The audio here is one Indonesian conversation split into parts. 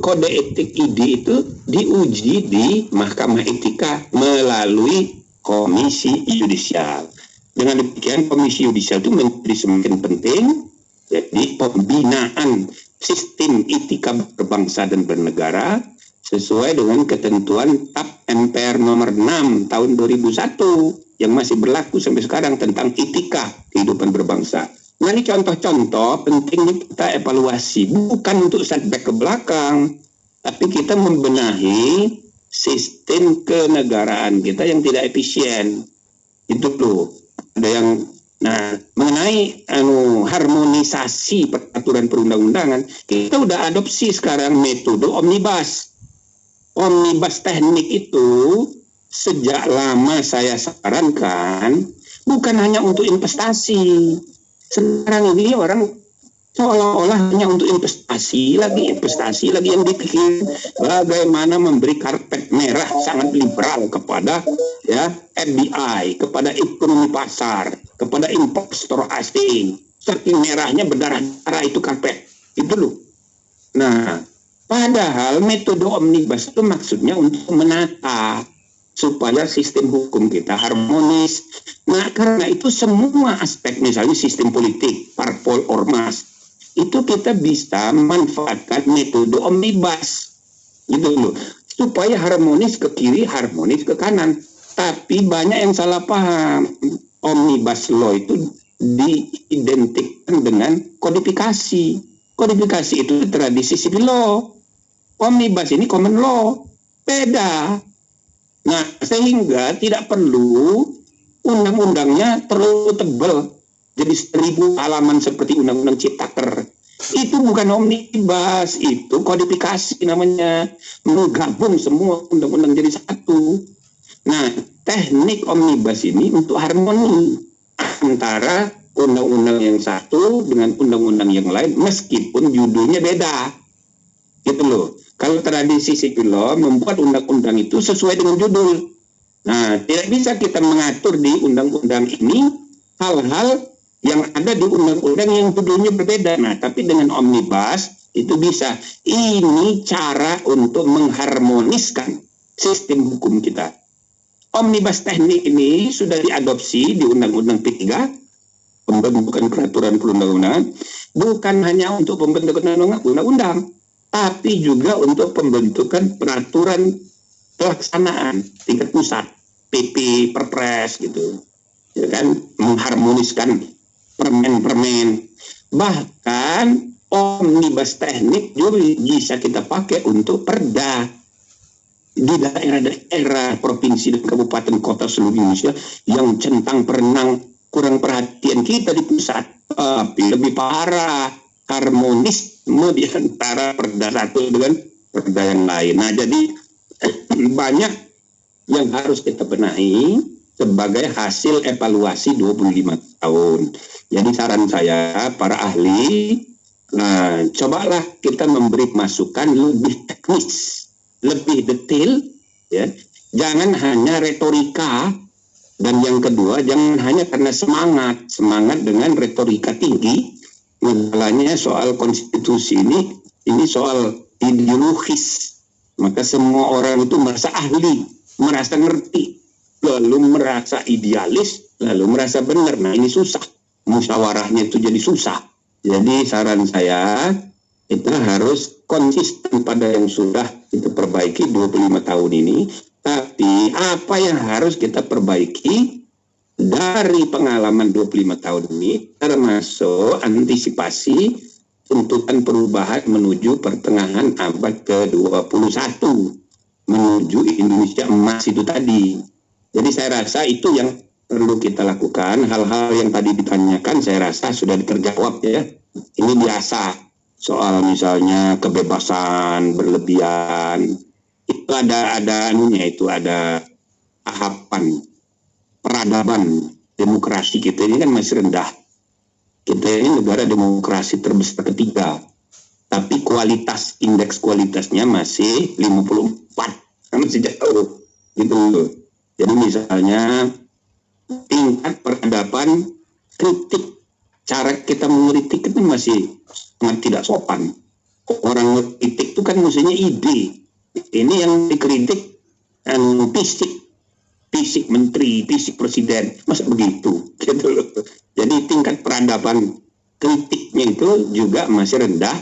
kode etik ID itu diuji di Mahkamah Etika melalui Komisi Yudisial. Dengan demikian Komisi Yudisial itu menjadi semakin penting. Jadi pembinaan sistem etika berbangsa dan bernegara sesuai dengan ketentuan TAP MPR nomor 6 tahun 2001 yang masih berlaku sampai sekarang tentang etika kehidupan berbangsa. Nah, ini contoh-contoh pentingnya kita evaluasi, bukan untuk setback ke belakang, tapi kita membenahi sistem kenegaraan kita yang tidak efisien. Itu loh. Ada yang mengenai harmonisasi peraturan perundang-undangan, kita udah adopsi sekarang metode omnibus. Omnibus teknik itu sejak lama saya sarankan bukan hanya untuk investasi. Sekarang ini orang seolah-olah hanya untuk investasi lagi yang dipikir bagaimana memberi karpet merah sangat liberal kepada FDI, kepada ekonomi pasar, kepada investor asing. Saking merahnya berdarah-darah itu karpet. Itu loh. Nah, padahal metode omnibus itu maksudnya untuk menata supaya sistem hukum kita harmonis. Nah, karena itu semua aspek, misalnya sistem politik, parpol, ormas, itu kita bisa manfaatkan metode omnibus. Gitu loh. Supaya harmonis ke kiri, harmonis ke kanan. Tapi banyak yang salah paham. Omnibus law itu diidentikan dengan kodifikasi. Kodifikasi itu tradisi civil law. Omnibus ini common law. Beda. Nah, sehingga tidak perlu undang-undangnya terlalu tebal. Jadi 1000 halaman seperti undang-undang Ciptaker. Itu bukan omnibus, itu kodifikasi namanya. Menggabung semua undang-undang jadi satu. Nah, teknik omnibus ini untuk harmoni antara undang-undang yang satu dengan undang-undang yang lain, meskipun judulnya beda. Gitu loh. Kalau tradisi sipil law membuat undang-undang itu sesuai dengan judul. Nah, tidak bisa kita mengatur di undang-undang ini hal-hal yang ada di undang-undang yang judulnya berbeda. Nah, tapi dengan omnibus itu bisa. Ini cara untuk mengharmoniskan sistem hukum kita. Omnibus teknik ini sudah diadopsi di Undang-Undang P3, pembentukan peraturan perundang-undangan, bukan hanya untuk pembentukan undang-undang, tapi juga untuk pembentukan peraturan pelaksanaan tingkat pusat, PP, Perpres gitu, ya kan, mengharmoniskan permen-permen. Bahkan omnibus teknik juga bisa kita pakai untuk perda di daerah-daerah provinsi dan kabupaten kota seluruh Indonesia yang centang perenang kurang perhatian kita di pusat, tapi lebih parah harmonisme di antara perda satu dengan perda yang lain. Nah, jadi banyak yang harus kita benahi sebagai hasil evaluasi 25 tahun. Jadi saran saya, para ahli, cobalah kita memberi masukan lebih teknis, lebih detail, ya. Jangan hanya retorika, dan yang kedua, jangan hanya karena semangat dengan retorika tinggi. Masalahnya soal konstitusi ini soal ideologis. Maka semua orang itu merasa ahli, merasa ngerti, lalu merasa idealis, lalu merasa benar. Nah, ini susah. Musyawarahnya itu jadi susah. Jadi saran saya, kita harus konsisten pada yang sudah kita perbaiki 25 tahun ini. Tapi apa yang harus kita perbaiki dari pengalaman 25 tahun ini, termasuk antisipasi tuntutan perubahan menuju pertengahan abad ke-21, menuju Indonesia emas itu tadi. Jadi saya rasa itu yang perlu kita lakukan. Hal-hal yang tadi ditanyakan saya rasa sudah terjawab, ya. Ini biasa, soal misalnya kebebasan berlebihan, itu ada anunya, itu ada tahapan peradaban demokrasi kita ini kan masih rendah. Kita ini negara demokrasi terbesar ketiga, tapi indeks kualitasnya masih 54, masih jauh gitu. Jadi misalnya tingkat peradaban kritik, cara kita mengkritik itu masih sangat tidak sopan. Orang kritik itu kan kan mestinya ide. Ini yang dikritik fisik menteri, fisik presiden, masa begitu? Gitu loh. Jadi tingkat peradaban kritiknya itu juga masih rendah,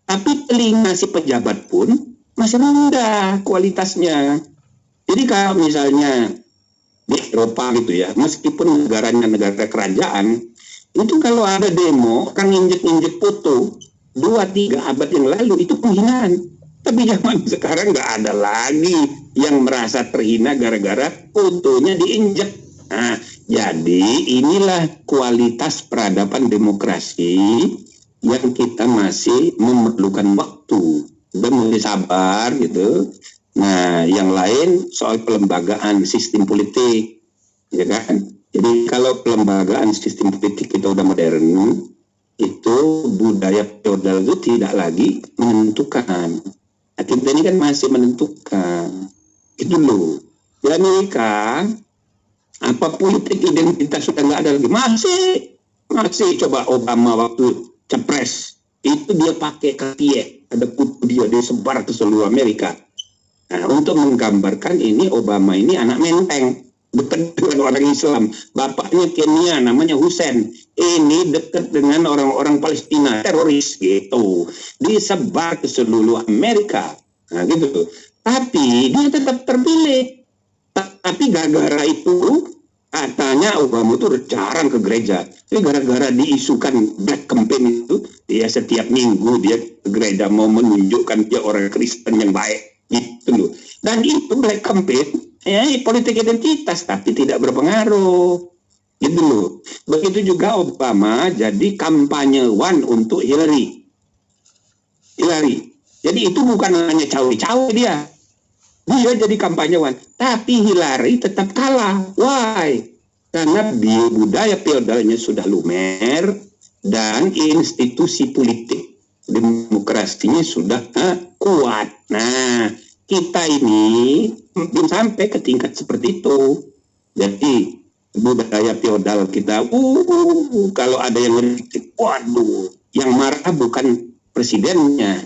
tapi telinga si pejabat pun masih rendah kualitasnya. Jadi kalau misalnya di Eropa gitu ya, meskipun negaranya negara kerajaan, itu kalau ada demo, kan injek-injek foto 2-3 abad yang lalu, itu penghinaan. Tapi zaman sekarang nggak ada lagi yang merasa terhina gara-gara fotonya diinjek. Nah, jadi inilah kualitas peradaban demokrasi yang kita masih memerlukan waktu dan mesti sabar gitu. Nah, yang lain soal pelembagaan sistem politik, ya kan? Jadi kalau pelembagaan sistem politik kita udah modern, itu budaya feodal itu tidak lagi menentukan. Nah, kita ini kan masih menentukan. Itu loh. Di Amerika, apa politik identitas sudah nggak ada lagi. Masih coba Obama waktu capres, itu dia pakai Cartier, ada foto dia disebar ke seluruh Amerika. Nah, untuk menggambarkan ini Obama ini anak menteng, dekat dengan orang Islam. Bapaknya Kenya, namanya Hussein. Ini dekat dengan orang-orang Palestina, teroris gitu. Disebar ke seluruh Amerika. Nah, gitu. Tapi dia tetap terpilih. Tapi gara-gara itu, katanya Obama itu jarang ke gereja. Tapi gara-gara diisukan Black Campaign itu, dia setiap minggu dia ke gereja mau menunjukkan dia orang Kristen yang baik. Gitu loh. Dan itu Black Campaign politik identitas tapi tidak berpengaruh. Gitu loh. Begitu juga Obama jadi kampanyewan untuk Hillary. Jadi itu bukan hanya cawe-cawe dia. Dia jadi kampanyewan, tapi Hillary tetap kalah. Why? Karena budaya feodalnya sudah lumer dan institusi politik demokrasinya sudah kuat. Nah, kita ini belum sampai ke tingkat seperti itu. Jadi budaya feodal kita, kalau ada yang ngeritik, waduh, yang marah bukan presidennya,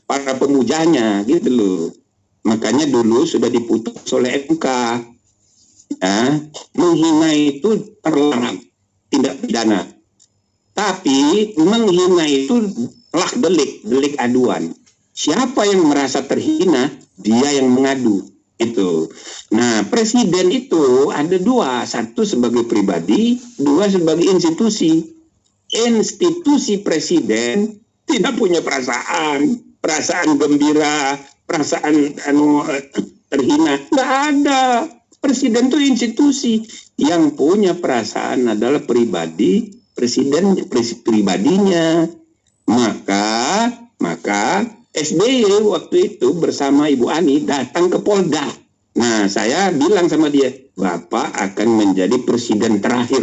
para pemujanya, gitu loh. Makanya dulu sudah diputus oleh MK, ya, menghina itu terlarang, tidak pidana. Tapi menghina itu telah delik aduan. Siapa yang merasa terhina, dia yang mengadu. Itu. Nah, presiden itu ada dua. Satu sebagai pribadi, dua sebagai institusi. Institusi presiden tidak punya perasaan gembira, perasaan terhina. Nggak ada. Presiden itu institusi. Yang punya perasaan adalah pribadinya. Maka SBY waktu itu bersama Ibu Ani datang ke Polda. Nah, saya bilang sama dia, Bapak akan menjadi presiden terakhir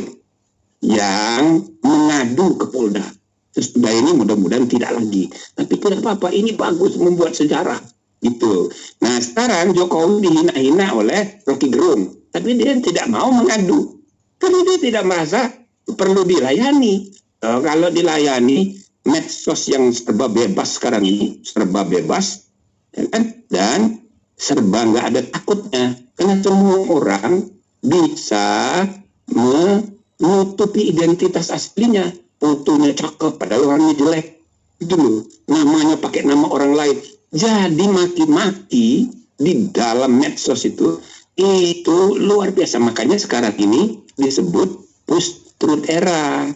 yang mengadu ke Polda. Sesudah ini mudah-mudahan tidak lagi. Tapi tidak apa-apa, ini bagus membuat sejarah. Gitu. Nah, sekarang Jokowi dihina-hina oleh Rocky Gerung. Tapi dia tidak mau mengadu. Karena dia tidak merasa perlu dilayani. Kalau dilayani, medsos yang serba bebas sekarang ini, serba bebas, ya kan? Dan serba nggak ada takutnya. Karena semua orang bisa menutupi identitas aslinya. Fotonya cakep, padahal orangnya jelek. Itu loh, namanya pakai nama orang lain. Jadi maki-maki di dalam medsos itu luar biasa. Makanya sekarang ini disebut post-truth era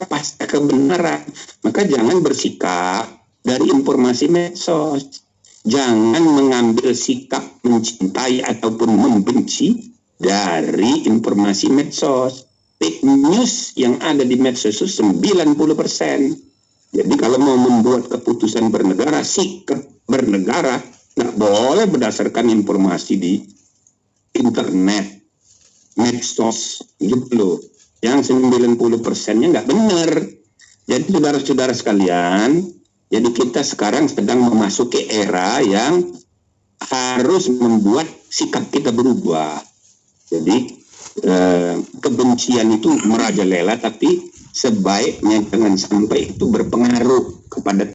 pasca kebenaran. Maka jangan bersikap dari informasi medsos. Jangan mengambil sikap mencintai ataupun membenci dari informasi medsos. Fake news yang ada di medsos itu 90%. Jadi kalau mau membuat keputusan bernegara, sikap bernegara, nggak boleh berdasarkan informasi di internet, medsos, gitu loh. Yang 90%-nya nggak benar. Jadi saudara-saudara sekalian, jadi kita sekarang sedang memasuki era yang harus membuat sikap kita berubah. Jadi kebencian itu merajalela, tapi sebaiknya jangan sampai itu berpengaruh kepada